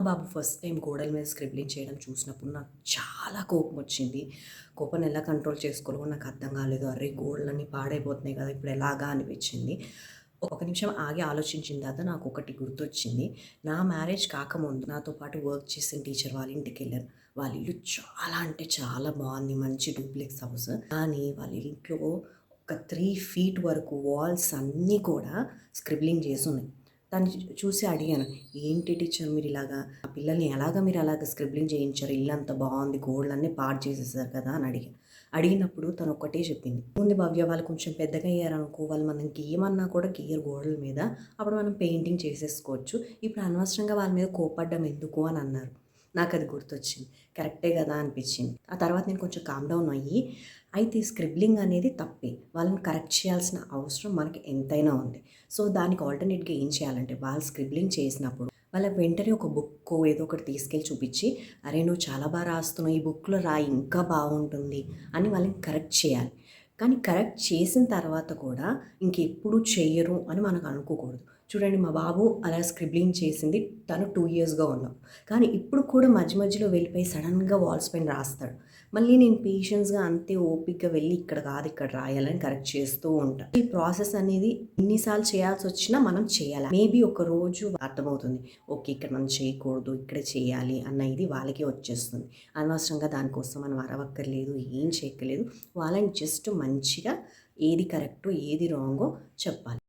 బాబు first time గోడల మీద scribbling చేయడం చూసినప్పుడు నాకు చాలా కోపం వచ్చింది. కోపాన్ని ఎలా కంట్రోల్ చేసుకోవాలో నాకు అర్థం కాలేదు. అరే! గోడలన్నీ పాడైపోతున్నాయి కదా! ఇప్పుడు ఎలాగా అనిపించింది. ఒక నిమిషం ఆగి ఆలోచించిన తర్వాత నాకొకటి గుర్తొచ్చింది. నా మ్యారేజ్ కాకముందు నాతో పాటు వర్క్ చేసిన టీచర్ వాళ్ళ ఇంటికెళ్ళాను. వాళ్ళ ఇల్లు చాలా అంటే చాలా బాగుంది. మంచి డూప్లెక్స్ హౌస్. కానీ వాళ్ళ ఇంట్లో ఒక 3 ఫీట్ వరకు వాల్స్ అన్నీ కూడా స్క్రిబ్లింగ్ చేసున్నాయి. దాన్ని చూసి అడిగాను. ఏంటి టీచర్ మీరిలాగా ఆ పిల్లల్ని ఎలాగా మీరలాగా స్క్రిబ్లింగ్ చేయించారు? ఇల్లంతా బావుంది. గోడలన్నీ పాడు చేసేసారు కదా! అని అడిగా. అడిగినప్పుడు తను ఒక్కటే చెప్పింది. "ఉంది భవ్య, వాళ్ళు కొంచెం పెద్దగా అయ్యారనుకో, వాళ్ళు మనం గీయమన్నా కూడా గీయరు గోడల మీద. అప్పుడు మనం పెయింటింగ్ చేసేసుకోవచ్చు. ఇప్పుడు అనవసరంగా వాళ్ళ మీద కోప్పడ్డం ఎందుకు" అని అన్నారు. నాకది గుర్తొచ్చింది. కరెక్టే గదా అనిపిచ్చింది. ఆ తర్వాత నేను కొంచెం కామ్ డౌన్ అయ్యి, అయితే స్క్రిబ్లింగ్ అనేది తప్పే. వాళ్ళని కరెక్ట్ చేయాల్సిన అవసరం మనకి ఎంతైనా ఉంది. సో, దానికి ఆల్టర్‌నేట్‌గా ఏం చేయాలంటే, వాళ్ళు స్క్రిబ్లింగ్ చేసినప్పుడు వాళ్ళకి వెంటనే ఒక బుక్కో ఏదో ఒకటి తీసుకెళ్ళి చూపిచ్చి, "అరే! నువ్వు చాలా రాస్తున్నావు. ఈ బుక్‌లో రాయి ఇంకా బావుంటుంది" అని వాళ్ళని కరెక్ట్ చేయాలి. కానీ కరెక్ట్ చేసిన తర్వాత కూడా ఇంకెప్పుడు చెయ్యరు అని మనకు అనుకోకూడదు. చూడండి, మా బాబు అలా స్క్రిబ్లింగ్ చేసింది తను 2 ఇయర్స్‌గా ఉన్నప్పుడు. కానీ ఇప్పుడు కూడా మధ్య మధ్యలో వెళ్ళిపోయి సడెన్‌గా వాల్స్ పైన రాస్తాడు. మళ్ళీ నేను పేషెన్స్‌గా అంతే ఓపికగా వెళ్ళి ఇక్కడ కాదు ఇక్కడ రాయాలని కరెక్ట్ చేస్తూ ఉంటా. ఈ ప్రాసెస్ అనేది ఎన్ని సార్లు చేయాల్సొచ్చినా మనం చేయాల. మేబీ ఒక రోజు అర్థమవుతుంది. ఓకే. ఇక్కడ మనం చేయకూడదు, ఇక్కడే చేయాలి అన్న ఇది వాళ్ళకే వచ్చేస్తుంది. అనవసరంగా దానికోసం మనం అరవక్కర్లేదు, ఏం చేయక్కర్లేదు. వాళ్ళని జస్ట్ మంచిగా ఏది కరెక్టో, ఏది రాంగో చెప్పాలి.